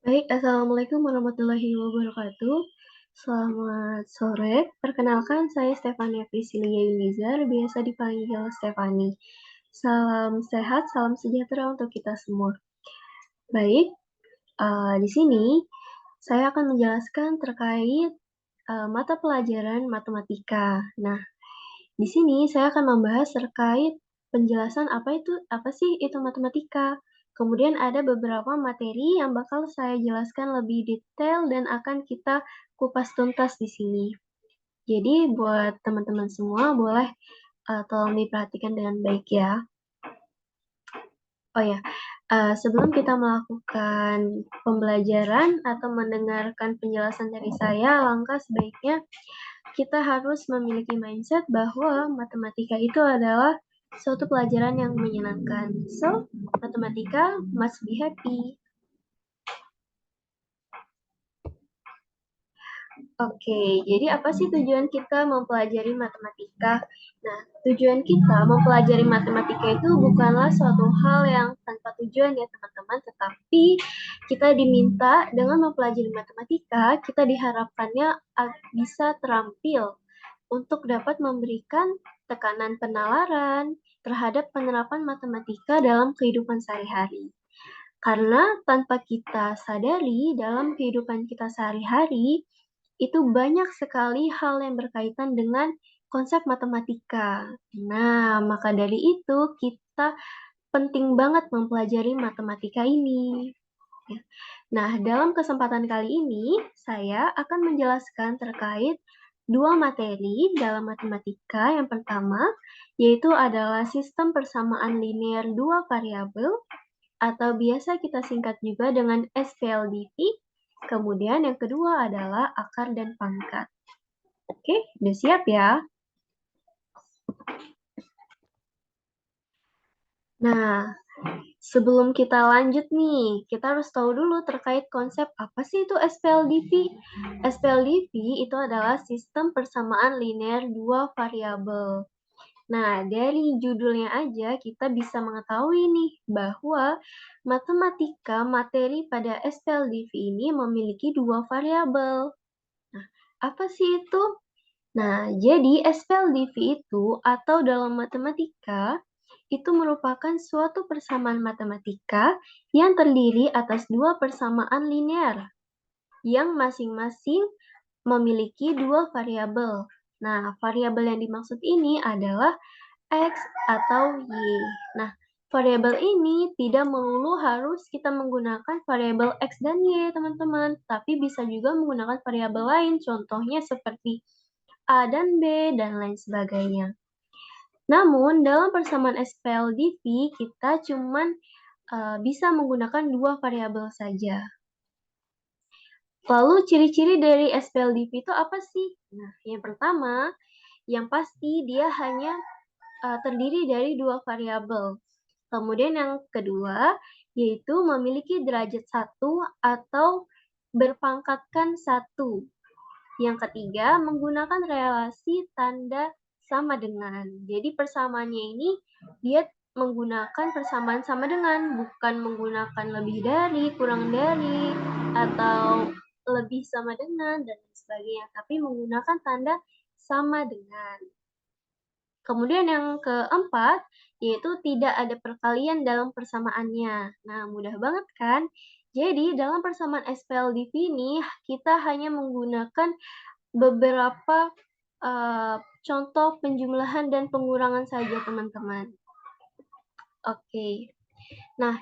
Baik, Assalamualaikum warahmatullahi wabarakatuh. Selamat sore, perkenalkan saya Stefania Priscilia Yulizar, biasa dipanggil Stefani. Salam sehat, salam sejahtera untuk kita semua. Baik, di sini saya akan menjelaskan terkait mata pelajaran matematika. Nah, di sini saya akan membahas terkait penjelasan apa sih itu matematika. Kemudian ada beberapa materi yang bakal saya jelaskan lebih detail dan akan kita kupas tuntas di sini. Jadi buat teman-teman semua boleh tolong diperhatikan dengan baik ya. Oh ya, sebelum kita melakukan pembelajaran atau mendengarkan penjelasan dari saya, langkah sebaiknya kita harus memiliki mindset bahwa matematika itu adalah suatu pelajaran yang menyenangkan. So, matematika must be happy. Oke, jadi apa sih tujuan kita mempelajari matematika? Nah, tujuan kita mempelajari matematika itu bukanlah suatu hal yang tanpa tujuan ya teman-teman, tetapi kita diminta dengan mempelajari matematika, kita diharapkannya bisa terampil untuk dapat memberikan tekanan penalaran terhadap penerapan matematika dalam kehidupan sehari-hari. Karena tanpa kita sadari dalam kehidupan kita sehari-hari, itu banyak sekali hal yang berkaitan dengan konsep matematika. Nah, maka dari itu kita penting banget mempelajari matematika ini. Ya. Nah, dalam kesempatan kali ini, saya akan menjelaskan terkait dua materi dalam matematika. Yang pertama, yaitu adalah sistem persamaan linear dua variabel, atau biasa kita singkat juga dengan SPLDV. Kemudian yang kedua adalah akar dan pangkat. Oke, udah siap ya? Nah, sebelum kita lanjut nih, kita harus tahu dulu terkait konsep apa sih itu SPLDV. SPLDV itu adalah sistem persamaan linear dua variabel. Nah, dari judulnya aja kita bisa mengetahui nih bahwa matematika materi pada SPLDV ini memiliki dua variabel. Nah, apa sih itu? Nah, jadi SPLDV itu atau dalam matematika itu merupakan suatu persamaan matematika yang terdiri atas dua persamaan linear yang masing-masing memiliki dua variabel. Nah, variabel yang dimaksud ini adalah X atau Y. Nah, variabel ini tidak melulu harus kita menggunakan variabel X dan Y, teman-teman. Tapi bisa juga menggunakan variabel lain, contohnya seperti A dan B, dan lain sebagainya. Namun, dalam persamaan SPLDV, kita cuman bisa menggunakan dua variabel saja. Lalu, ciri-ciri dari SPLDV itu apa sih? Nah, yang pertama, yang pasti dia hanya terdiri dari dua variabel. Kemudian yang kedua, yaitu memiliki derajat 1 atau berpangkatkan 1. Yang ketiga, menggunakan relasi tanda sama dengan. Jadi persamaannya ini dia menggunakan persamaan sama dengan, bukan menggunakan lebih dari, kurang dari, atau lebih sama dengan, dan lain sebagainya. Tapi menggunakan tanda sama dengan. Kemudian yang keempat, yaitu tidak ada perkalian dalam persamaannya. Nah, mudah banget kan? Jadi, dalam persamaan SPLDV ini, kita hanya menggunakan beberapa contoh penjumlahan dan pengurangan saja, teman-teman. Oke. Nah,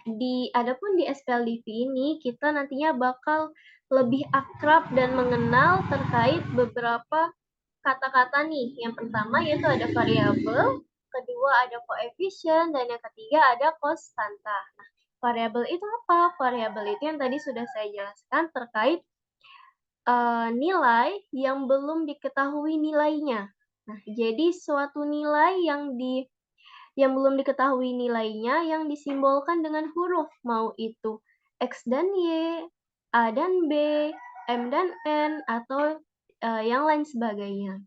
adapun di SPLDV ini, kita nantinya bakal lebih akrab dan mengenal terkait beberapa kata-kata nih. Yang pertama yaitu ada variabel, kedua ada koefisien, dan yang ketiga ada konstanta. Nah, variabel itu apa? Variabel itu yang tadi sudah saya jelaskan terkait nilai yang belum diketahui nilainya. Nah, jadi suatu nilai yang belum diketahui nilainya yang disimbolkan dengan huruf, mau itu X dan Y, A dan B, M dan N, atau yang lain sebagainya.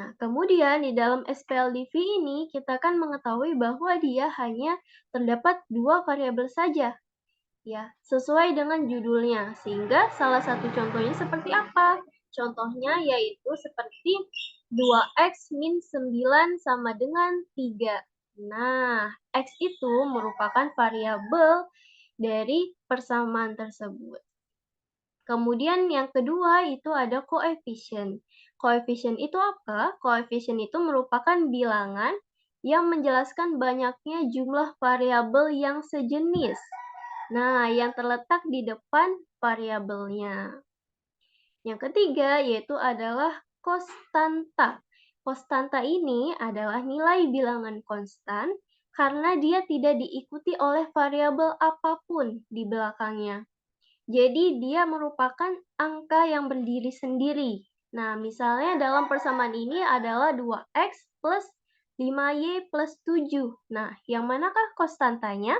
Nah, kemudian di dalam SPLDV ini kita kan mengetahui bahwa dia hanya terdapat dua variabel saja. ya, sesuai dengan judulnya. Sehingga salah satu contohnya seperti apa? Contohnya yaitu seperti 2x min 9 sama dengan 3. Nah, x itu merupakan variabel dari persamaan tersebut. Kemudian yang kedua itu ada koefisien. Koefisien itu apa? Koefisien itu merupakan bilangan yang menjelaskan banyaknya jumlah variabel yang sejenis. Nah, yang terletak di depan variabelnya. Yang ketiga yaitu adalah konstanta. Konstanta ini adalah nilai bilangan konstan karena dia tidak diikuti oleh variabel apapun di belakangnya. Jadi dia merupakan angka yang berdiri sendiri. Nah, misalnya dalam persamaan ini adalah 2x plus 5y plus 7. Nah, yang manakah konstantanya?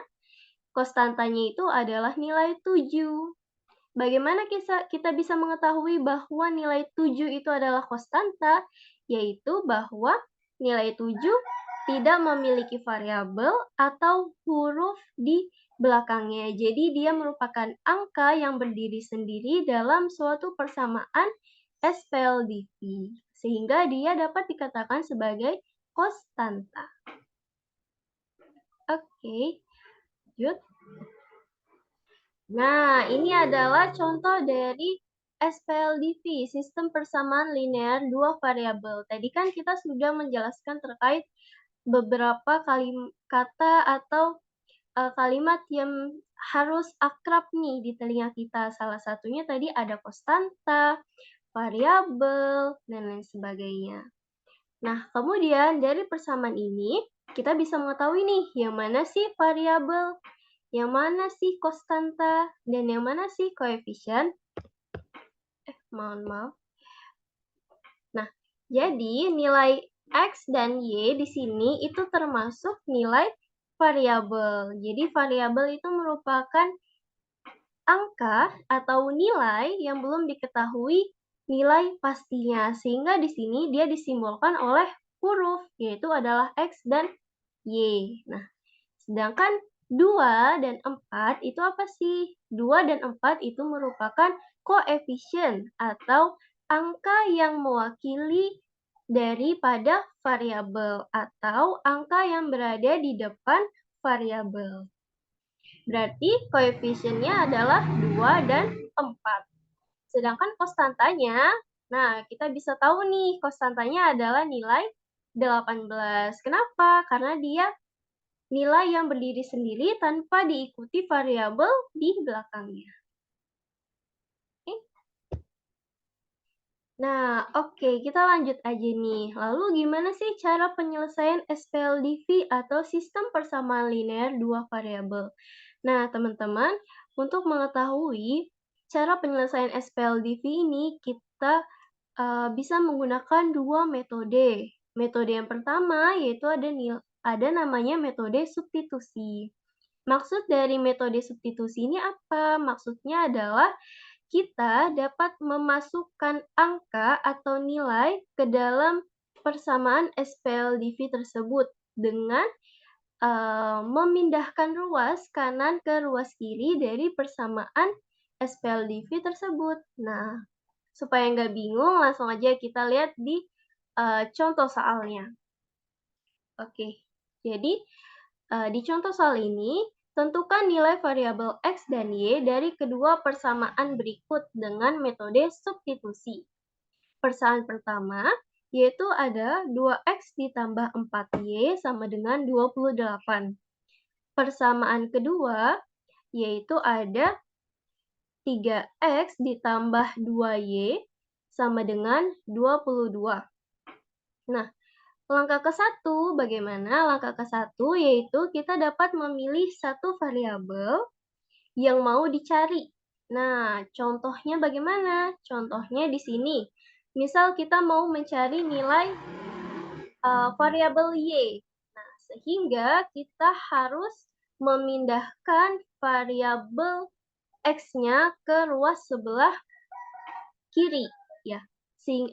Konstantanya itu adalah nilai 7. Bagaimana kita bisa mengetahui bahwa nilai 7 itu adalah konstanta? Yaitu bahwa nilai 7 tidak memiliki variabel atau huruf di belakangnya. Jadi dia merupakan angka yang berdiri sendiri dalam suatu persamaan SPLDV. Sehingga dia dapat dikatakan sebagai konstanta. Oke, lanjut. Nah, ini adalah contoh dari SPLDV, sistem persamaan linear dua variabel. Tadi kan kita sudah menjelaskan terkait beberapa kata atau kalimat yang harus akrab nih di telinga kita. Salah satunya tadi ada konstanta, variabel, dan lain sebagainya. Nah, kemudian dari persamaan ini, kita bisa mengetahui nih, yang mana sih variabel, yang mana sih konstanta, dan yang mana sih koefisien. Mohon maaf. Nah, jadi nilai X dan Y di sini itu termasuk nilai variabel. Jadi variabel itu merupakan angka atau nilai yang belum diketahui nilai pastinya. Sehingga di sini dia disimbolkan oleh huruf, yaitu adalah X dan Y. Nah, sedangkan 2 dan 4 itu apa sih? 2 dan 4 itu merupakan koefisien atau angka yang mewakili daripada variabel atau angka yang berada di depan variabel. Berarti koefisiennya adalah 2 dan 4. Sedangkan konstantanya, nah kita bisa tahu nih konstantanya adalah nilai 18. Kenapa? Karena dia nilai yang berdiri sendiri tanpa diikuti variabel di belakangnya. Oke. Nah, oke, kita lanjut aja nih. Lalu gimana sih cara penyelesaian SPLDV atau sistem persamaan linear dua variabel? Nah, teman-teman, untuk mengetahui cara penyelesaian SPLDV ini, kita bisa menggunakan dua metode. Metode yang pertama yaitu ada namanya metode substitusi. Maksud dari metode substitusi ini apa? Maksudnya adalah kita dapat memasukkan angka atau nilai ke dalam persamaan SPLDV tersebut dengan memindahkan ruas kanan ke ruas kiri dari persamaan SPLDV tersebut. Nah, supaya nggak bingung, langsung aja kita lihat di contoh soalnya. Oke, jadi di contoh soal ini, tentukan nilai variabel X dan Y dari kedua persamaan berikut dengan metode substitusi. Persamaan pertama, yaitu ada 2X ditambah 4Y sama dengan 28. Persamaan kedua, yaitu ada 3X ditambah 2Y sama dengan 22. Nah, langkah ke-1 bagaimana? Langkah ke-1 yaitu kita dapat memilih satu variabel yang mau dicari. Nah, contohnya bagaimana? Contohnya di sini. Misal kita mau mencari nilai variabel Y. Nah, sehingga kita harus memindahkan variabel X-nya ke ruas sebelah kiri, ya.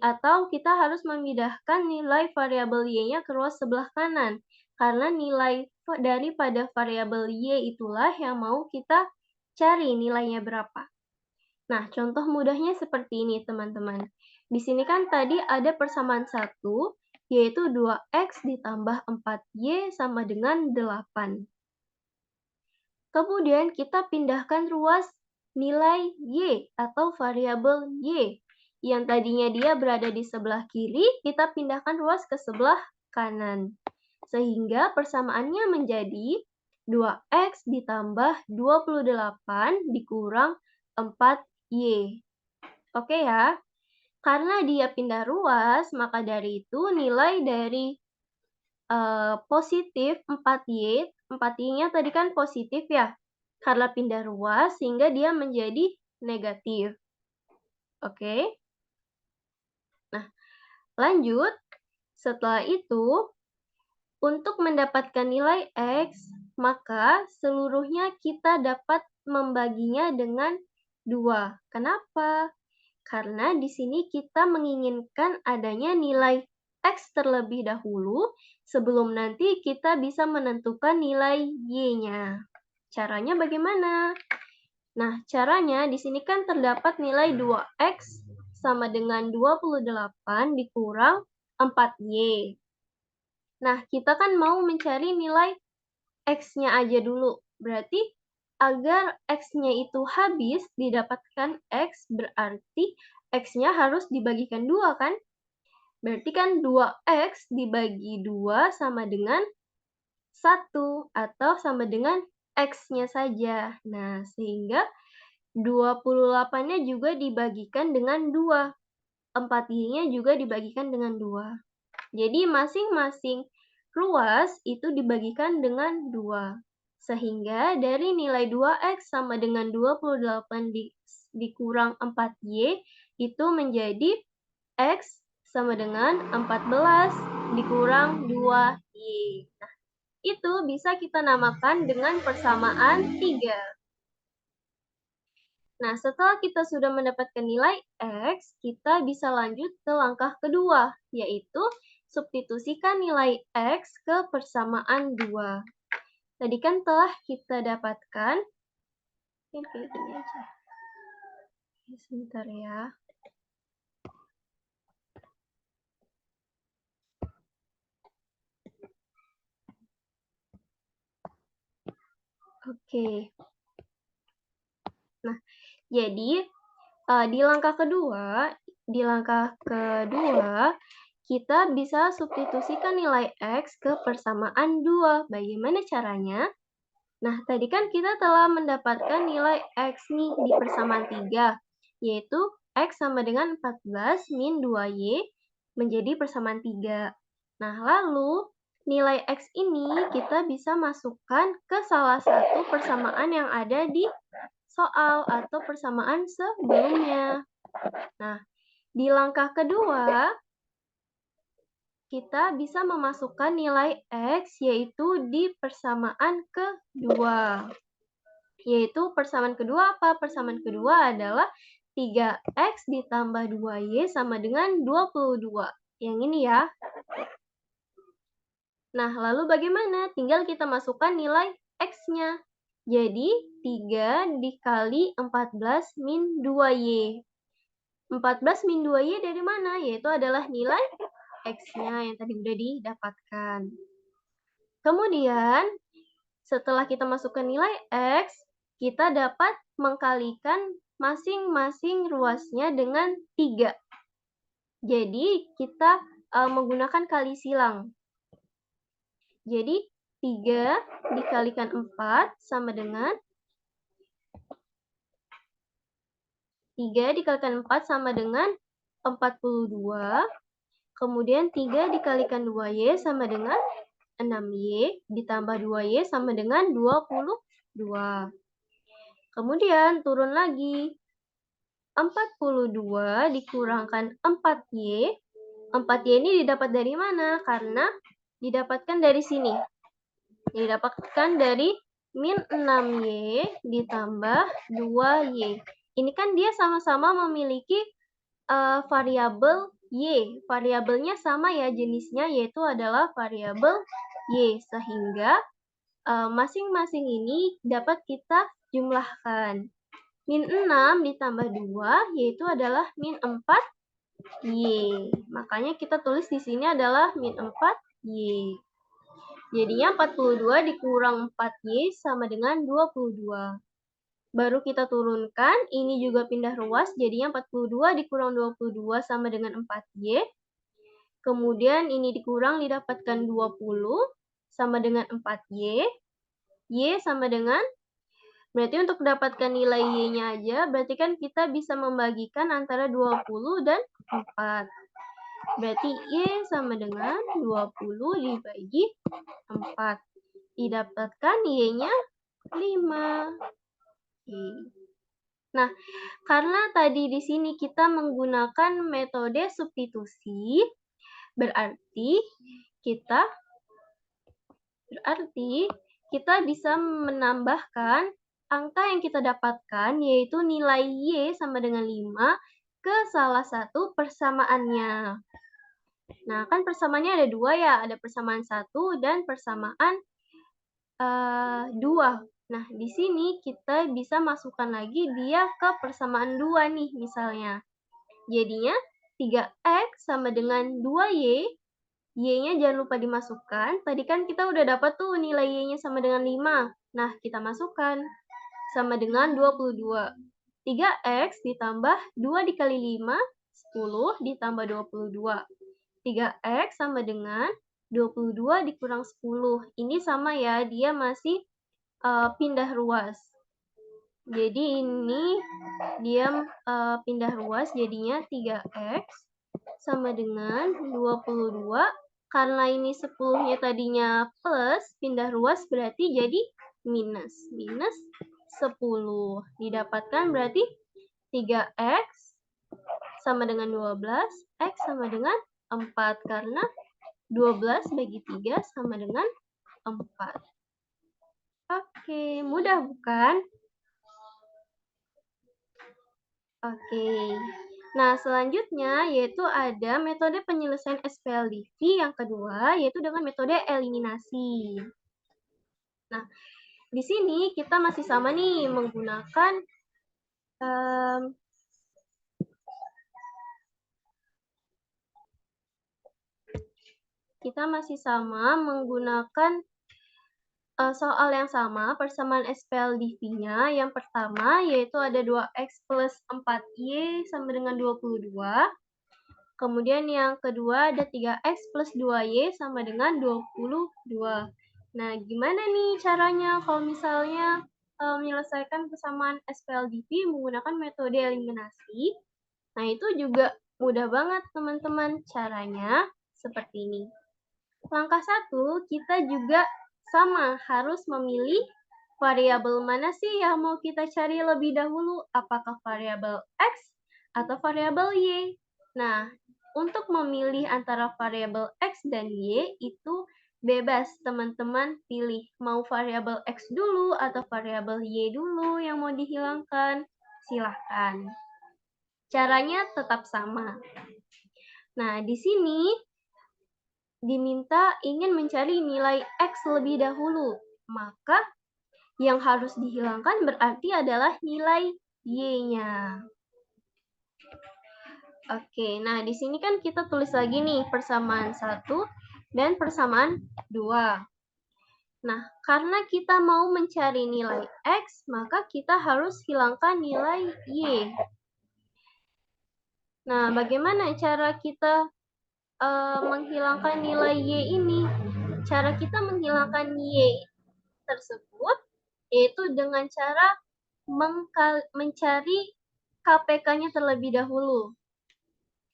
Atau kita harus memindahkan nilai variabel Y-nya ke ruas sebelah kanan. Karena nilai daripada variabel Y itulah yang mau kita cari nilainya berapa. Nah, contoh mudahnya seperti ini, teman-teman. Di sini kan tadi ada persamaan 1, yaitu 2x ditambah 4y sama dengan 8. Kemudian kita pindahkan ruas nilai y atau variabel y. Yang tadinya dia berada di sebelah kiri, kita pindahkan ruas ke sebelah kanan. Sehingga persamaannya menjadi 2x ditambah 28 dikurang 4y. Oke ya, karena dia pindah ruas, maka dari itu nilai dari positif 4y, 4y-nya tadi kan positif ya, karena pindah ruas sehingga dia menjadi negatif. Oke. Nah, lanjut. Setelah itu, untuk mendapatkan nilai x, maka seluruhnya kita dapat membaginya dengan 2. Kenapa? Karena di sini kita menginginkan adanya nilai x terlebih dahulu sebelum nanti kita bisa menentukan nilai y-nya. Caranya bagaimana? Nah, caranya di sini kan terdapat nilai 2x sama dengan 28 dikurang 4y. Nah, kita kan mau mencari nilai x-nya aja dulu. Berarti agar x-nya itu habis didapatkan x, berarti x-nya harus dibagikan 2 kan? Berarti kan 2x dibagi 2 sama dengan 1 atau sama dengan x-nya saja. Nah, sehingga 28-nya juga dibagikan dengan 2. 4y-nya juga dibagikan dengan 2. Jadi masing-masing ruas itu dibagikan dengan 2. Sehingga dari nilai 2x sama dengan 28 dikurang 4y itu menjadi x sama dengan 14 dikurang 2y. Nah, itu bisa kita namakan dengan persamaan 3. Nah, setelah kita sudah mendapatkan nilai x, kita bisa lanjut ke langkah kedua, yaitu substitusikan nilai x ke persamaan 2. Tadi kan telah kita dapatkan, kayak gini aja. Sebentar ya. Oke. Nah, jadi di langkah kedua, kita bisa substitusikan nilai x ke persamaan 2. Bagaimana caranya? Nah, tadi kan kita telah mendapatkan nilai x nih di persamaan 3, yaitu x sama dengan 14 min 2y menjadi persamaan 3. Nah, lalu nilai x ini kita bisa masukkan ke salah satu persamaan yang ada di soal atau persamaan sebelumnya. Nah, di langkah kedua, kita bisa memasukkan nilai x yaitu di persamaan kedua. Yaitu persamaan kedua apa? Persamaan kedua adalah 3x ditambah 2y sama dengan 22. Yang ini ya. Nah, lalu bagaimana? Tinggal kita masukkan nilai x-nya. Jadi, 3 dikali 14 min 2y. 14 min 2y dari mana? Yaitu adalah nilai x-nya yang tadi sudah didapatkan. Kemudian, setelah kita masukkan nilai x, kita dapat mengkalikan masing-masing ruasnya dengan 3. Jadi, kita menggunakan kali silang. Jadi, 3 dikalikan 4 sama dengan 3 dikalikan 4 sama dengan 42. Kemudian 3 dikalikan 2y sama dengan 6y, ditambah 2y sama dengan 22. Kemudian turun lagi. 42 dikurangkan 4y. 4y ini didapat dari mana? Karena didapatkan dari sini. Didapatkan dari min 6y ditambah 2y. Ini kan dia sama-sama memiliki variabel y. Variabelnya sama ya jenisnya, yaitu adalah variabel y. Sehingga masing-masing ini dapat kita jumlahkan. Min 6 ditambah 2 yaitu adalah min 4Y. Makanya kita tulis di sini adalah min 4Y. Jadinya 42 dikurang 4Y sama dengan 22. Baru kita turunkan, ini juga pindah ruas, jadinya 42 dikurang 22 sama dengan 4Y. Kemudian ini dikurang didapatkan 20 sama dengan 4Y. Y sama dengan, berarti untuk mendapatkan nilai Y-nya aja, berarti kan kita bisa membagikan antara 20 dan 4. Berarti Y sama dengan 20 dibagi 4. Didapatkan Y-nya 5. Nah, karena tadi di sini kita menggunakan metode substitusi, berarti kita bisa menambahkan angka yang kita dapatkan, yaitu nilai Y sama dengan 5, ke salah satu persamaannya. Nah, kan persamaannya ada 2 ya, ada persamaan 1 dan persamaan 2. Nah, di sini kita bisa masukkan lagi dia ke persamaan 2 nih misalnya. Jadinya 3X sama dengan 2Y. Y-nya jangan lupa dimasukkan. Tadi kan kita udah dapat tuh nilai Y-nya sama dengan 5. Nah, kita masukkan. Sama dengan 22. 3X ditambah 2 dikali 5, 10 ditambah 22. 3X sama dengan 22 dikurang 10. Ini sama ya, dia masih pindah ruas. Jadi ini dia pindah ruas, jadinya 3X sama dengan 22. Karena ini 10-nya tadinya plus, pindah ruas berarti jadi minus. Minus 10. Didapatkan berarti 3X sama dengan 12, X sama dengan 4. Karena 12 bagi 3 sama dengan 4. Oke, mudah bukan? Oke. Nah, selanjutnya yaitu ada metode penyelesaian SPLDV yang kedua, yaitu dengan metode eliminasi. Nah, di sini kita masih sama nih menggunakan soal yang sama, persamaan SPLDV-nya. Yang pertama yaitu ada 2X plus 4Y sama dengan 22. Kemudian yang kedua ada 3X plus 2Y sama dengan 22. Nah, gimana nih caranya kalau misalnya menyelesaikan persamaan SPLDV menggunakan metode eliminasi? Nah, itu juga mudah banget teman-teman. Caranya seperti ini. Langkah 1, kita juga sama, harus memilih variabel mana sih yang mau kita cari lebih dahulu, apakah variabel X atau variabel Y. Nah, untuk memilih antara variabel X dan Y itu bebas teman-teman pilih, mau variabel X dulu atau variabel Y dulu yang mau dihilangkan, silahkan. Caranya tetap sama. Nah, di sini diminta ingin mencari nilai X lebih dahulu, maka yang harus dihilangkan berarti adalah nilai Y-nya. Oke, nah di sini kan kita tulis lagi nih persamaan 1 dan persamaan 2. Nah, karena kita mau mencari nilai X, maka kita harus hilangkan nilai Y. Nah, bagaimana cara kita menghilangkan nilai Y ini? Cara kita menghilangkan Y tersebut yaitu dengan cara mencari KPK-nya terlebih dahulu.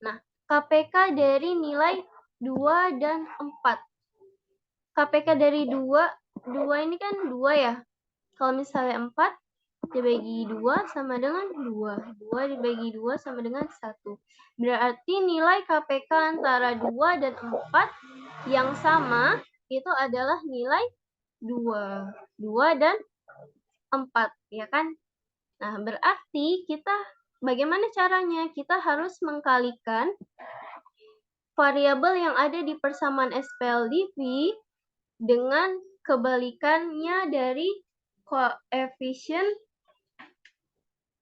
Nah, KPK dari nilai 2 dan 4. KPK dari 2 ini kan 2 ya. Kalau misalnya 4 dibagi 2 sama dengan 2. 2 dibagi 2 sama dengan 1. Berarti nilai KPK antara 2 dan 4 yang sama itu adalah nilai 2. 2 dan 4, ya kan? Nah, berarti bagaimana caranya? Kita harus mengkalikan variabel yang ada di persamaan SPLDV dengan kebalikannya dari koefisien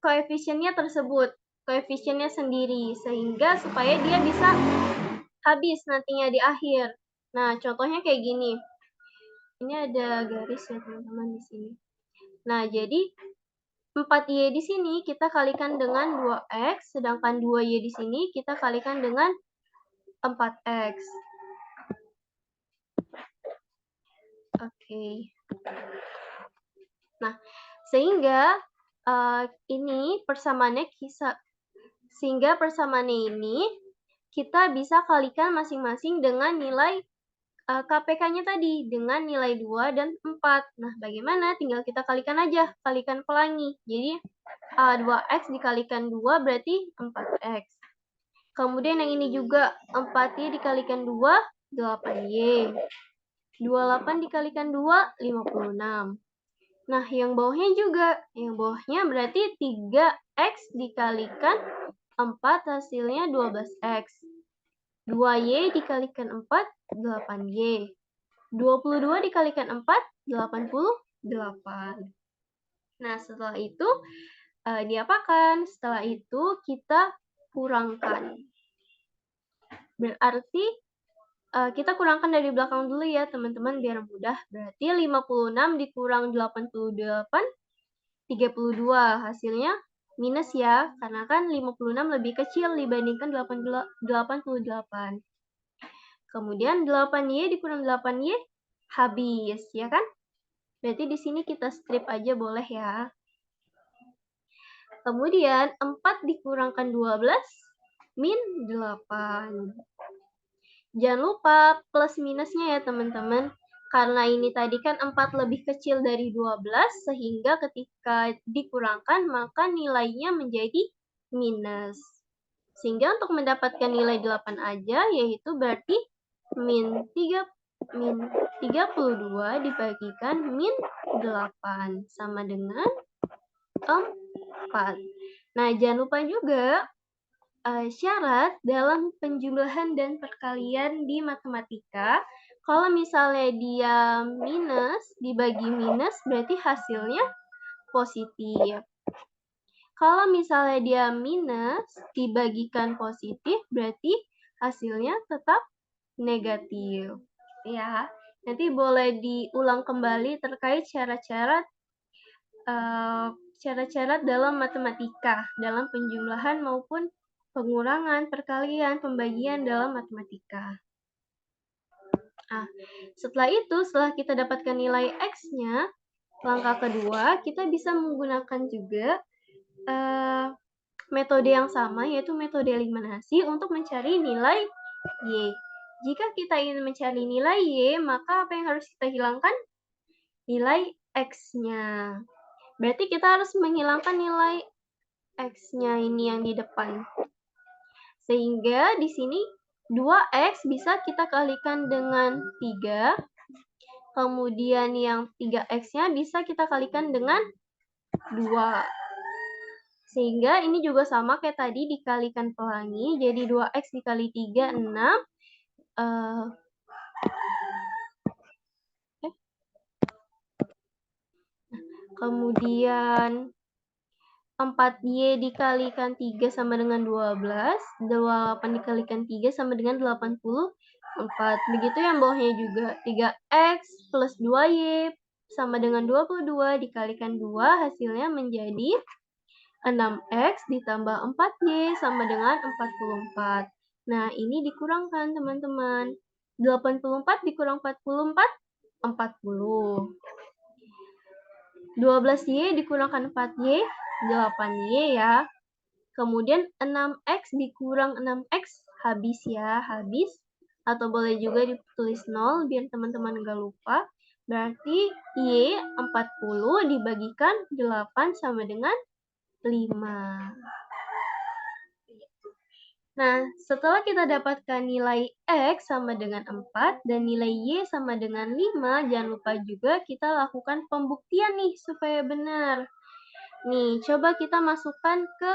koefisiennya tersebut, koefisiennya sendiri, sehingga supaya dia bisa habis nantinya di akhir. Nah, contohnya kayak gini. Ini ada garis ya teman-teman di sini. Nah, jadi 4Y di sini kita kalikan dengan 2X, sedangkan 2Y di sini kita kalikan dengan 4X. Oke. Nah, sehingga ini persamaannya sehingga persamaannya ini kita bisa kalikan masing-masing dengan nilai KPK-nya tadi dengan nilai 2 dan 4. Nah, bagaimana? Tinggal kita kalikan aja, kalikan pelangi. Jadi 2X dikalikan 2 berarti 4X. Kemudian yang ini juga 4Y dikalikan 2, 8Y. 28 dikalikan 2, 56. Nah, yang bawahnya juga. Yang bawahnya berarti 3X dikalikan 4 hasilnya 12X. 2Y dikalikan 4, 8Y. 22 dikalikan 4, 88. Nah, setelah itu diapakan? Setelah itu kita kurangkan. Berarti kita kurangkan dari belakang dulu ya, teman-teman, biar mudah. Berarti 56 dikurang 88, 32. Hasilnya minus ya, karena kan 56 lebih kecil dibandingkan 88. Kemudian 8Y dikurang 8Y, habis, ya kan? Berarti di sini kita strip aja boleh ya. Kemudian 4 dikurangkan 12, min 8. Jangan lupa plus minusnya ya teman-teman. Karena ini tadi kan 4 lebih kecil dari 12, sehingga ketika dikurangkan maka nilainya menjadi minus. Sehingga untuk mendapatkan nilai 8 aja, yaitu berarti min 32 dibagikan min 8 sama dengan 4. Nah, jangan lupa juga syarat dalam penjumlahan dan perkalian di matematika. Kalau misalnya dia minus dibagi minus, berarti hasilnya positif. Kalau misalnya dia minus dibagikan positif, berarti hasilnya tetap negatif. Ya, nanti boleh diulang kembali terkait syarat-syarat dalam matematika, dalam penjumlahan maupun pengurangan, perkalian, pembagian dalam matematika. Nah, setelah kita dapatkan nilai X-nya, langkah kedua, kita bisa menggunakan juga metode yang sama, yaitu metode eliminasi untuk mencari nilai Y. Jika kita ingin mencari nilai Y, maka apa yang harus kita hilangkan? Nilai X-nya. Berarti kita harus menghilangkan nilai X-nya ini yang di depan. Sehingga di sini 2X bisa kita kalikan dengan 3. Kemudian yang 3X-nya bisa kita kalikan dengan 2. Sehingga ini juga sama kayak tadi dikalikan pelangi. Jadi 2X dikali 3, 6. Kemudian 4Y dikalikan 3 sama dengan 12. 28 dikalikan 3 sama dengan 84. Begitu yang bawahnya juga. 3X plus 2Y sama dengan 22 dikalikan 2, hasilnya menjadi 6X ditambah 4Y sama dengan 44. Nah, ini dikurangkan, teman-teman. 84 dikurang 44, 40. 12Y dikurangkan 4Y, 8Y ya. Kemudian 6X dikurang 6X, habis ya, habis. Atau boleh juga ditulis 0 biar teman-teman nggak lupa. Berarti Y 40 dibagikan 8 sama dengan 5. Nah, setelah kita dapatkan nilai X sama dengan 4 dan nilai Y sama dengan 5, jangan lupa juga kita lakukan pembuktian nih supaya benar. Nih, coba kita masukkan ke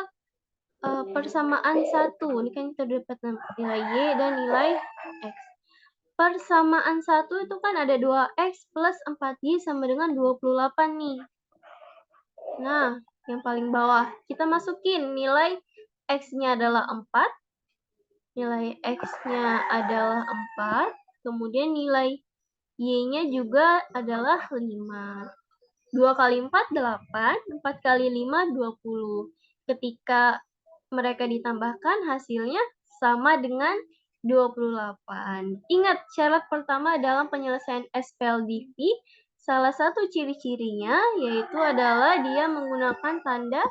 persamaan 1. Ini kan kita dapat nilai Y dan nilai X. Persamaan 1 itu kan ada 2X plus 4Y sama dengan 28 nih. Nah, yang paling bawah. Kita masukin nilai X-nya adalah 4, nilai X-nya adalah 4, kemudian nilai Y-nya juga adalah 5. 2 kali 4, 8, 4 kali 5, 20. Ketika mereka ditambahkan, hasilnya sama dengan 28. Ingat, syarat pertama dalam penyelesaian SPLDV, salah satu ciri-cirinya yaitu adalah dia menggunakan tanda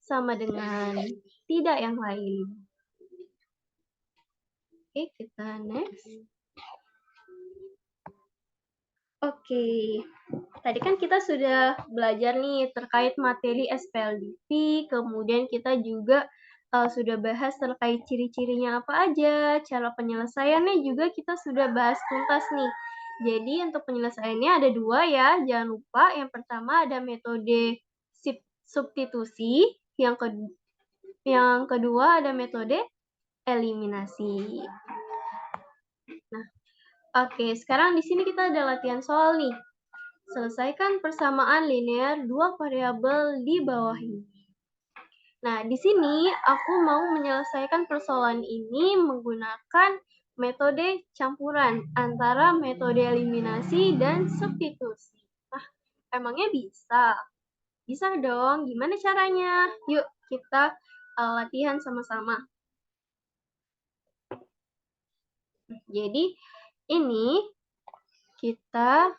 sama dengan, tidak yang lain. Oke, kita next. Oke, tadi kan kita sudah belajar nih terkait materi SPLDV, kemudian kita juga sudah bahas terkait ciri-cirinya apa aja, cara penyelesaiannya juga kita sudah bahas tuntas nih. Jadi untuk penyelesaiannya ada 2 ya, jangan lupa. Yang pertama ada metode substitusi, yang kedua ada metode eliminasi. Nah, oke, sekarang di sini kita ada latihan soal nih. Selesaikan persamaan linear 2 variabel di bawah ini. Nah, di sini aku mau menyelesaikan persoalan ini menggunakan metode campuran antara metode eliminasi dan substitusi. Nah, emangnya bisa? Bisa dong. Gimana caranya? Yuk, kita latihan sama-sama. Jadi, ini kita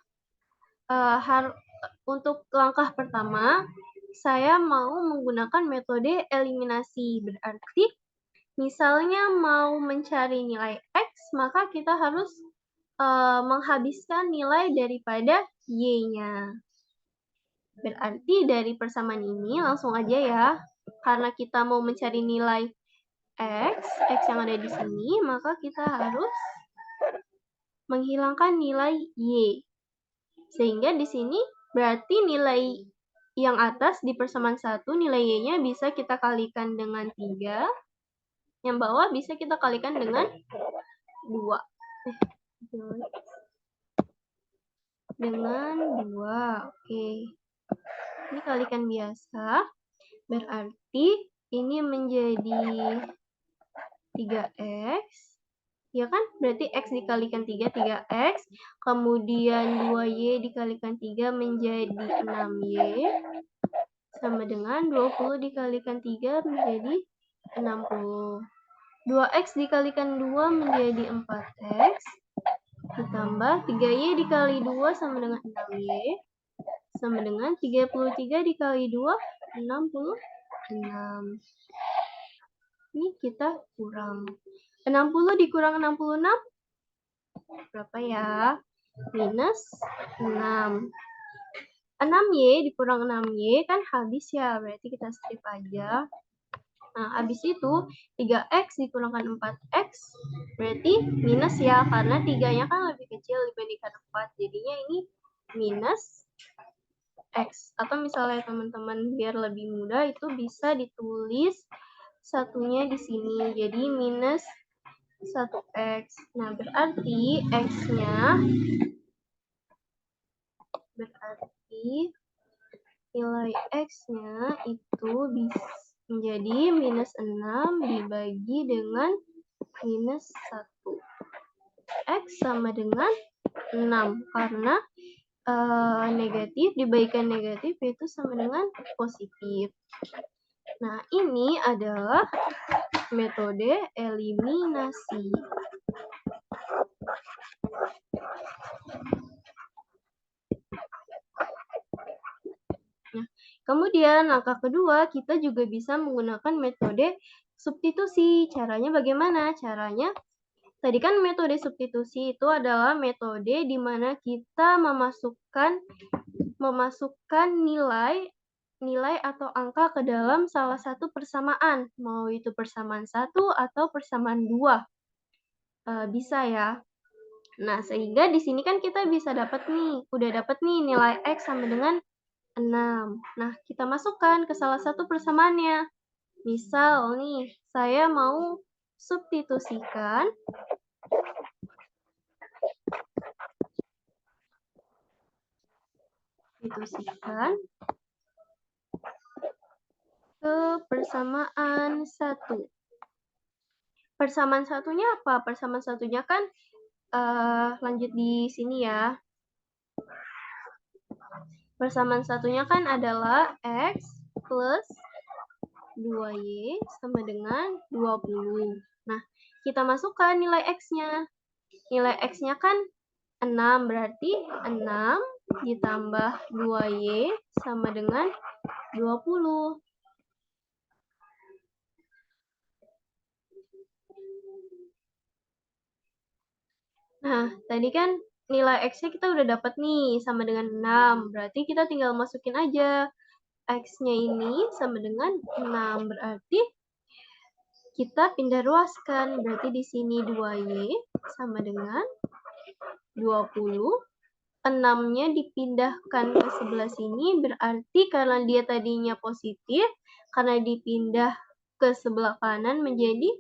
untuk langkah pertama, saya mau menggunakan metode eliminasi. Berarti, misalnya mau mencari nilai X, maka kita harus menghabiskan nilai daripada Y-nya. Berarti dari persamaan ini langsung aja ya, karena kita mau mencari nilai X yang ada di sini, maka kita harus menghilangkan nilai Y. Sehingga di sini berarti nilai yang atas di persamaan 1, nilai Y-nya bisa kita kalikan dengan 3. Yang bawah bisa kita kalikan dengan 2. Dengan 2. Oke. Ini kalikan biasa. Berarti ini menjadi 3X. Ya kan? Berarti X dikalikan 3, 3X. Kemudian 2Y dikalikan 3 menjadi 6Y. Sama dengan 20 dikalikan 3 menjadi 60. 2X dikalikan 2 menjadi 4X. Ditambah 3Y dikali 2 sama dengan 6Y. Sama dengan 33 dikali 2, 66. Ini kita kurang. 60 dikurang 66, berapa ya? Minus 6. 6Y dikurang 6Y kan habis ya, berarti kita strip aja. Nah, habis itu 3X dikurangkan 4X, berarti minus ya, karena 3-nya kan lebih kecil dibandingkan 4. Jadinya ini minus X. Atau misalnya teman-teman biar lebih mudah, itu bisa ditulis satunya di sini. Jadi minus 1X. Nah, berarti X-nya nilai X-nya itu bisa menjadi minus 6 dibagi dengan minus 1. X sama dengan 6. Karena negatif dibagikan negatif itu sama dengan positif. Nah, ini adalah metode eliminasi. Nah, kemudian langkah kedua, kita juga bisa menggunakan metode substitusi. Caranya bagaimana? Caranya, tadi kan metode substitusi itu adalah metode di mana kita memasukkan nilai atau angka ke dalam salah satu persamaan, mau itu persamaan 1 atau persamaan 2. Bisa ya. Nah, sehingga di sini kan kita bisa udah dapat nih nilai X sama dengan 6. Nah, kita masukkan ke salah satu persamaannya. Misal nih, saya mau substitusikan ke persamaan 1. Persamaan satunya apa? Persamaan satunya kan lanjut di sini ya. Persamaan satunya kan adalah X plus 2Y sama dengan 20. Nah, kita masukkan nilai X-nya. Nilai X-nya kan 6, berarti 6 ditambah 2Y sama dengan 20. Nah, tadi kan nilai X-nya kita udah dapat nih, sama dengan 6. Berarti kita tinggal masukin aja. X-nya ini sama dengan 6. Berarti kita pindah ruaskan. Berarti di sini 2Y sama dengan 20. 6-nya dipindahkan ke sebelah sini. Berarti karena dia tadinya positif, karena dipindah ke sebelah kanan menjadi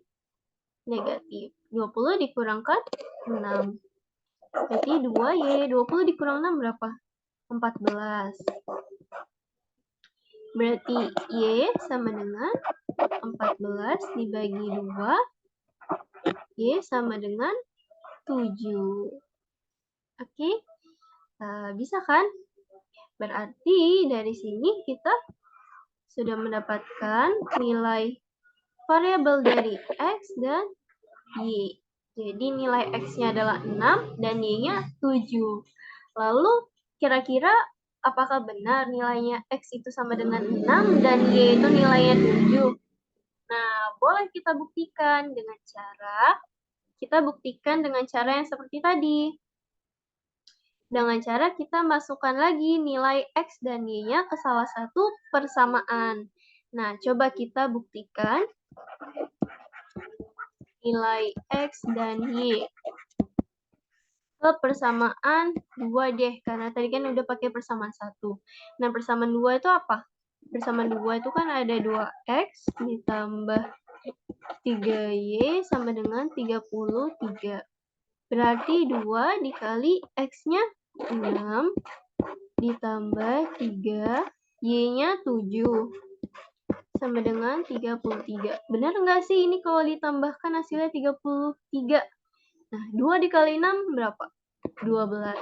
negatif. 20 dikurangkan 6. Berarti 2Y. 20 dikurang 6 berapa? 14. Berarti Y sama dengan 14 dibagi 2. Y sama dengan 7. Oke? Bisa kan? Berarti dari sini kita sudah mendapatkan nilai variabel dari X dan Y. Jadi nilai X-nya adalah 6 dan Y-nya 7. Lalu kira-kira apakah benar nilainya X itu sama dengan 6 dan Y itu nilainya 7? Nah, boleh kita buktikan dengan cara yang seperti tadi. Dengan cara kita masukkan lagi nilai X dan Y-nya ke salah satu persamaan. Nah, coba kita buktikan nilai X dan Y ke persamaan 2 deh, karena tadi kan udah pakai persamaan 1. Nah, persamaan 2 itu apa? Persamaan 2 itu kan ada 2X ditambah 3Y sama dengan 33. Berarti 2 dikali X-nya 6 ditambah 3, Y-nya 7 sama dengan 33. Benar nggak sih ini kalau ditambahkan hasilnya 33? Nah, 2 dikali 6 berapa? 12.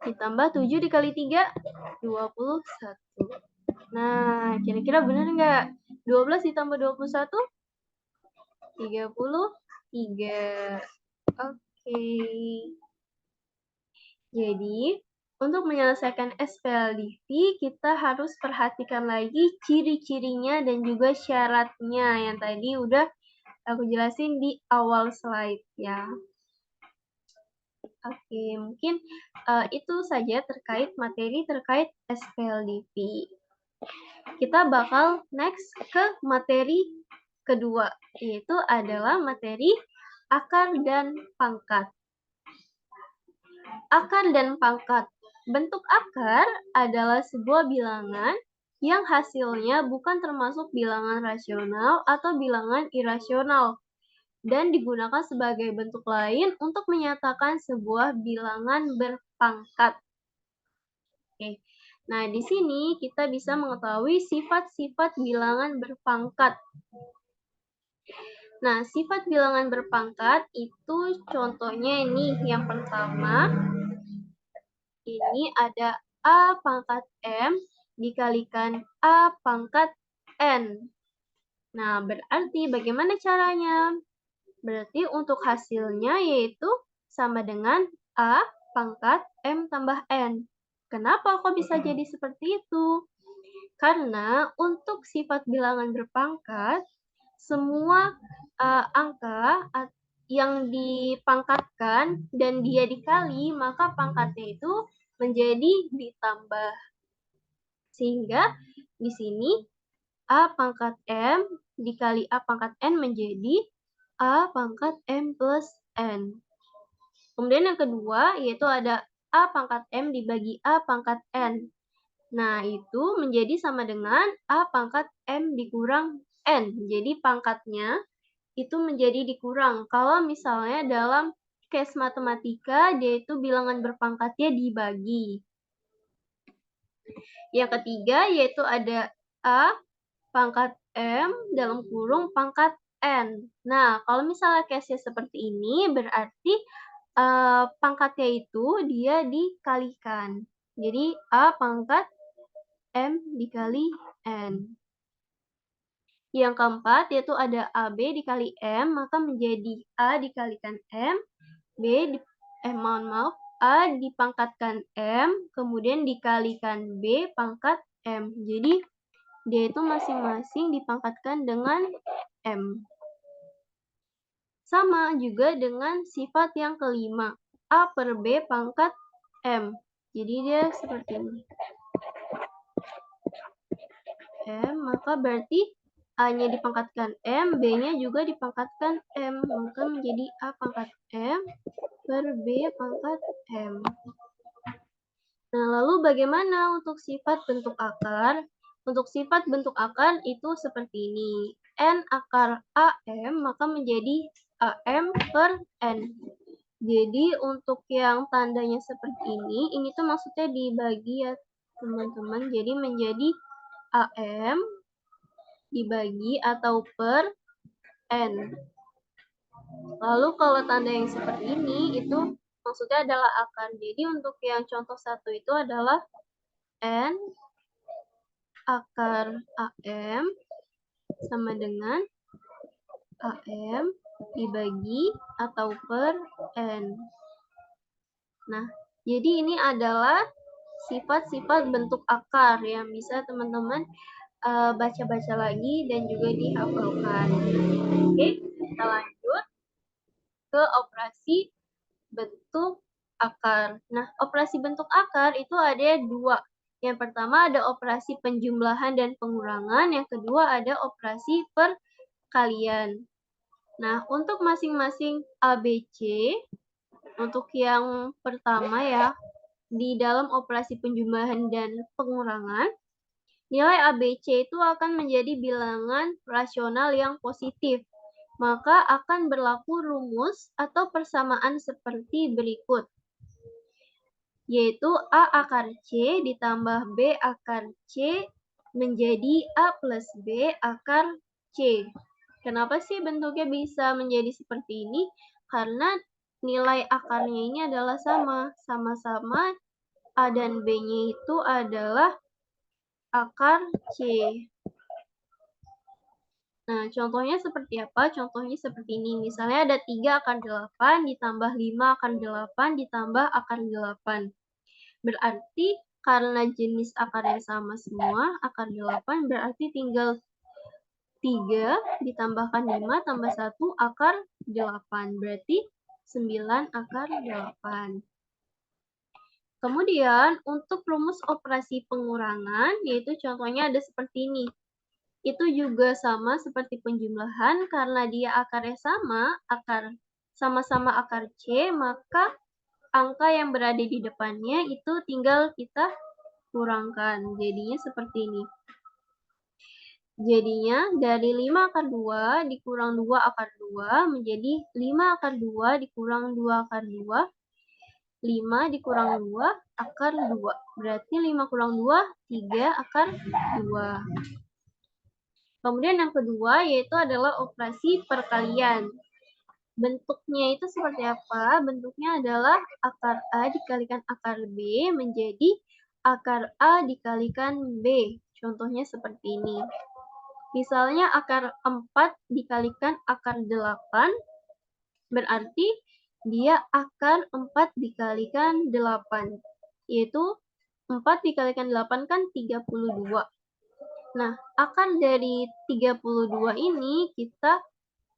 Ditambah 7 dikali 3, 21. Nah, kira-kira benar nggak? 12 ditambah 21? 33. Oke. Jadi, untuk menyelesaikan SPLDV, kita harus perhatikan lagi ciri-cirinya dan juga syaratnya yang tadi udah aku jelasin di awal slide ya. Oke, mungkin itu saja terkait materi terkait SPLDV. Kita bakal next ke materi kedua, yaitu adalah materi akar dan pangkat. Akar dan pangkat. Bentuk akar adalah sebuah bilangan yang hasilnya bukan termasuk bilangan rasional atau bilangan irasional dan digunakan sebagai bentuk lain untuk menyatakan sebuah bilangan berpangkat. Oke. Nah, di sini kita bisa mengetahui sifat-sifat bilangan berpangkat. Nah, sifat bilangan berpangkat itu contohnya ini yang pertama. Ini ada A pangkat M dikalikan A pangkat N. Nah, berarti bagaimana caranya? Berarti untuk hasilnya yaitu sama dengan A pangkat M tambah N. Kenapa kok bisa jadi seperti itu? Karena untuk sifat bilangan berpangkat, semua angka yang dipangkatkan dan dia dikali, maka pangkatnya itu menjadi ditambah. Sehingga di sini A pangkat M dikali A pangkat N menjadi A pangkat M plus N. Kemudian yang kedua yaitu ada A pangkat M dibagi A pangkat N. Nah, itu menjadi sama dengan A pangkat M dikurang N. Jadi pangkatnya itu menjadi dikurang. Kalau misalnya dalam case matematika, dia itu bilangan berpangkatnya dibagi. Yang ketiga yaitu ada A pangkat M dalam kurung pangkat N. Nah, kalau misalnya case-nya seperti ini, berarti pangkatnya itu dia dikalikan. Jadi, A pangkat M dikali N. Yang keempat, yaitu ada AB dikali M, maka menjadi A dikalikan M, A dipangkatkan M, kemudian dikalikan B pangkat M. Jadi, dia itu masing-masing dipangkatkan dengan M. Sama juga dengan sifat yang kelima, A per B pangkat M. Jadi dia seperti ini. M, maka berarti A-nya dipangkatkan M, B-nya juga dipangkatkan M. Maka menjadi A pangkat M per B pangkat M. Nah, lalu bagaimana untuk sifat bentuk akar? Untuk sifat bentuk akar itu seperti ini. N akar AM, maka menjadi AM per N. Jadi untuk yang tandanya seperti ini tuh maksudnya dibagi ya teman-teman. Jadi menjadi AM dibagi atau per N. Lalu kalau tanda yang seperti ini itu maksudnya adalah akar. Jadi untuk yang contoh satu itu adalah N akar AM sama dengan AM dibagi atau per N. Nah, jadi ini adalah sifat-sifat bentuk akar yang bisa teman-teman baca-baca lagi dan juga dihafalkan. Oke, kita lanjut ke operasi bentuk akar. Nah, operasi bentuk akar itu ada dua. Yang pertama ada operasi penjumlahan dan pengurangan, yang kedua ada operasi perkalian. Nah, untuk masing-masing ABC, untuk yang pertama ya, di dalam operasi penjumlahan dan pengurangan, nilai ABC itu akan menjadi bilangan rasional yang positif. Maka akan berlaku rumus atau persamaan seperti berikut. Yaitu A akar C ditambah B akar C menjadi A plus B akar C. Kenapa sih bentuknya bisa menjadi seperti ini? Karena nilai akarnya ini adalah sama. Sama-sama A dan B-nya itu adalah akar C. Nah, contohnya seperti apa? Contohnya seperti ini. Misalnya ada 3 akar 8 ditambah 5 akar 8 ditambah akar 8. Berarti karena jenis akar yang sama semua, akar 8 berarti tinggal 3 ditambahkan 5 tambah 1 akar 8. Berarti 9 akar 8. Kemudian untuk rumus operasi pengurangan, yaitu contohnya ada seperti ini. Itu juga sama seperti penjumlahan, karena dia akarnya sama-sama akar C, maka angka yang berada di depannya itu tinggal kita kurangkan. Jadinya seperti ini. Jadinya dari 5 akar 2 dikurang 2 akar 2 menjadi 5 akar 2 dikurang 2 akar 2. 5 dikurang 2 akar 2. Berarti 5 kurang 2, 3 akar 2. Kemudian yang kedua yaitu adalah operasi perkalian. Bentuknya itu seperti apa? Bentuknya adalah akar A dikalikan akar B menjadi akar A dikalikan B. Contohnya seperti ini. Misalnya akar 4 dikalikan akar 8, berarti dia akar 4 dikalikan 8. Yaitu 4 dikalikan 8 kan 32. Nah, akar dari 32 ini kita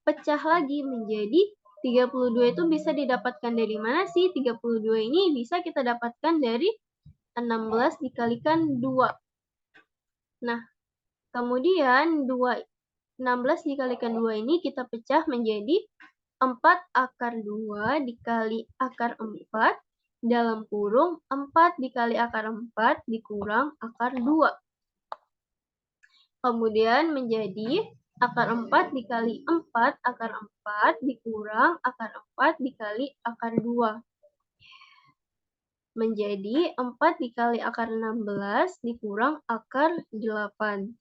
pecah lagi menjadi 32 itu bisa didapatkan dari mana sih? 32 ini bisa kita dapatkan dari 16 dikalikan 2. Nah, kemudian 16 dikalikan 2 ini kita pecah menjadi 4 akar 2 dikali akar 4 dalam kurung 4 dikali akar 4 dikurang akar 2. Kemudian menjadi akar 4 dikali 4 akar 4 dikurang akar 4 dikali akar 2. Menjadi 4 dikali akar 16 dikurang akar 8.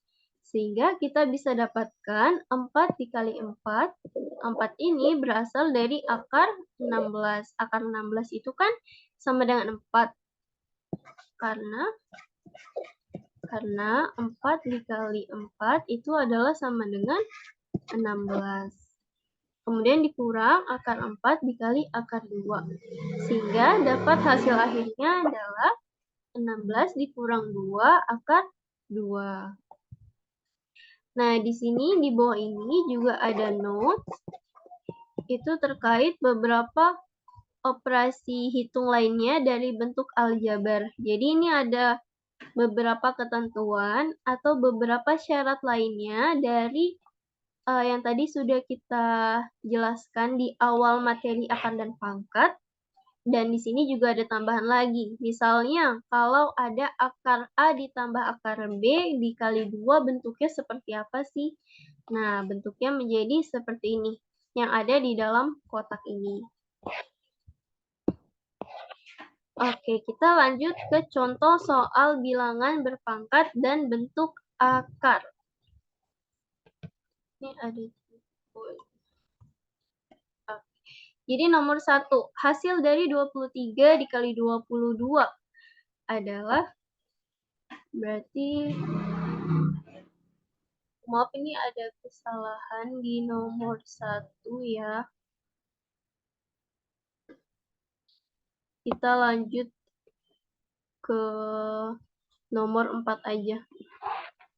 Sehingga kita bisa dapatkan 4 dikali 4. 4 ini berasal dari akar 16. Akar 16 itu kan sama dengan 4. Karena 4 dikali 4 itu adalah sama dengan 16. Kemudian dikurang akar 4 dikali akar 2. Sehingga dapat hasil akhirnya adalah 16 dikurang 2 akar 2. Nah, di sini di bawah ini juga ada notes. Itu terkait beberapa operasi hitung lainnya dari bentuk aljabar. Jadi ini ada beberapa ketentuan atau beberapa syarat lainnya dari yang tadi sudah kita jelaskan di awal materi akar dan pangkat. Dan di sini juga ada tambahan lagi. Misalnya, kalau ada akar A ditambah akar B dikali 2 bentuknya seperti apa sih? Nah, bentuknya menjadi seperti ini, yang ada di dalam kotak ini. Oke, kita lanjut ke contoh soal bilangan berpangkat dan bentuk akar. Ini ada. Jadi nomor 1, hasil dari 23 dikali 22 adalah, berarti, maaf ini ada kesalahan di nomor 1 ya. Kita lanjut ke nomor 4 aja.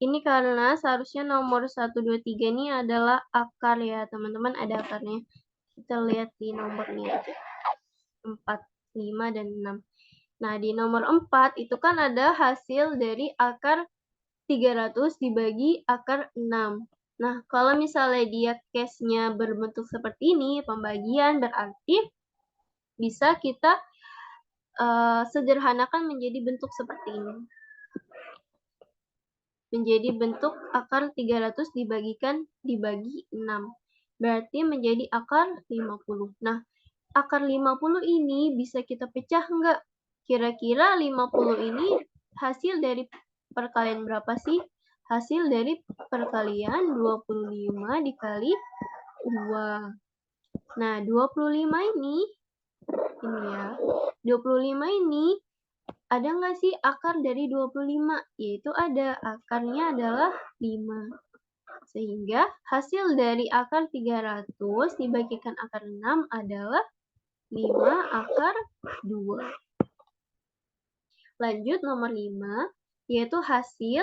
Ini karena seharusnya nomor 1, 2, 3 ini adalah akar ya, teman-teman, ada akarnya. Kita lihat di nomornya aja. 4, 5, dan 6. Nah, di nomor 4 itu kan ada hasil dari akar 300 dibagi akar 6. Nah, kalau misalnya dia case-nya berbentuk seperti ini, pembagian, berarti bisa kita sederhanakan menjadi bentuk seperti ini. Menjadi bentuk akar 300 dibagi 6. Berarti menjadi akar 50. Nah, akar 50 ini bisa kita pecah enggak? Kira-kira 50 ini hasil dari perkalian berapa sih? Hasil dari perkalian 25 dikali 2. Nah, 25 ini ya. 25 ini ada nggak sih akar dari 25? Yaitu ada. Akarnya adalah 5. Sehingga hasil dari akar 300 dibagikan akar 6 adalah 5 akar 2. Lanjut nomor 5, yaitu hasil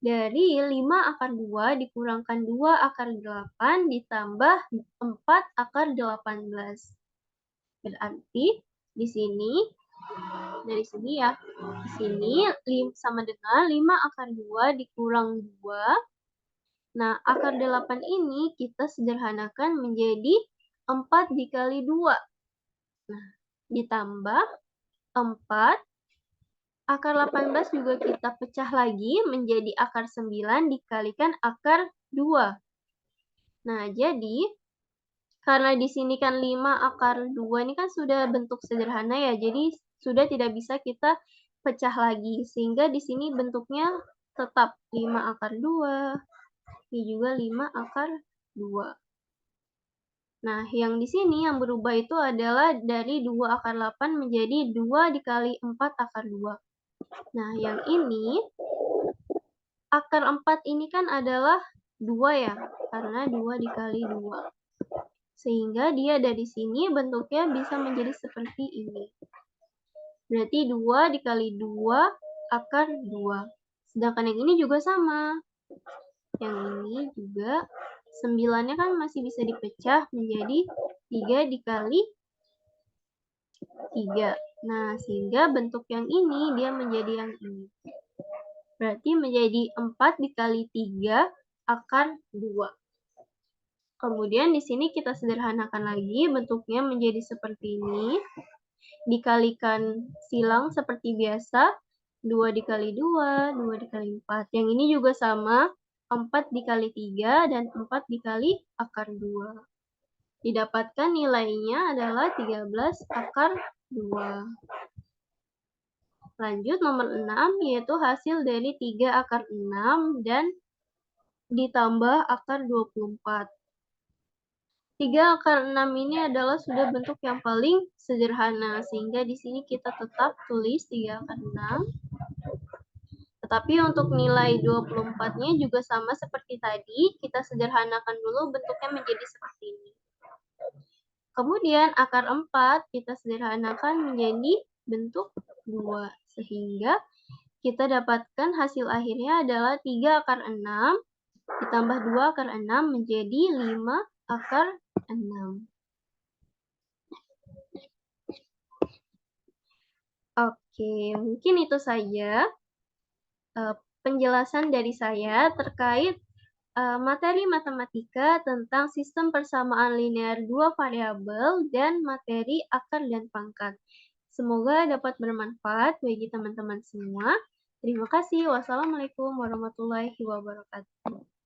dari 5 akar 2 dikurangkan 2 akar 8 ditambah 4 akar 18. Berarti di sini, dari sini ya, di sini sama dengan 5 akar 2 dikurang 2. Nah, akar 8 ini kita sederhanakan menjadi 4 dikali 2. Nah, ditambah 4. Akar 18 juga kita pecah lagi menjadi akar 9 dikalikan akar 2. Nah, jadi karena di sini kan 5 akar 2 ini kan sudah bentuk sederhana ya, jadi sudah tidak bisa kita pecah lagi. Sehingga di sini bentuknya tetap 5 akar 2. Ini juga 5 akar 2. Nah, yang di sini yang berubah itu adalah dari 2 akar 8 menjadi 2 dikali 4 akar 2. Nah, yang ini, akar 4 ini kan adalah 2 ya, karena 2 dikali 2. Sehingga dia dari sini bentuknya bisa menjadi seperti ini. Berarti 2 dikali 2 akar 2. Sedangkan yang ini juga sama. Yang ini juga 9-nya kan masih bisa dipecah menjadi 3 dikali 3. Nah, sehingga bentuk yang ini dia menjadi yang ini. Berarti menjadi 4 dikali 3 akar 2. Kemudian di sini kita sederhanakan lagi, bentuknya menjadi seperti ini. Dikalikan silang seperti biasa, 2 dikali 2, 2 dikali 4. Yang ini juga sama, 4 dikali 3 dan 4 dikali akar 2. Didapatkan nilainya adalah 13 akar 2. Lanjut nomor 6, yaitu hasil dari 3 akar 6 dan ditambah akar 24. 3 akar 6 ini adalah sudah bentuk yang paling sederhana, sehingga di sini kita tetap tulis 3 akar 6. Tetapi untuk nilai 24-nya juga sama seperti tadi, kita sederhanakan dulu bentuknya menjadi seperti ini. Kemudian akar 4 kita sederhanakan menjadi bentuk 2, sehingga kita dapatkan hasil akhirnya adalah 3 akar 6 ditambah 2 akar 6 menjadi 5 akar 6. Oke, mungkin itu saja penjelasan dari saya terkait materi matematika tentang sistem persamaan linear dua variabel dan materi akar dan pangkat. Semoga dapat bermanfaat bagi teman-teman semua. Terima kasih. Wassalamualaikum warahmatullahi wabarakatuh.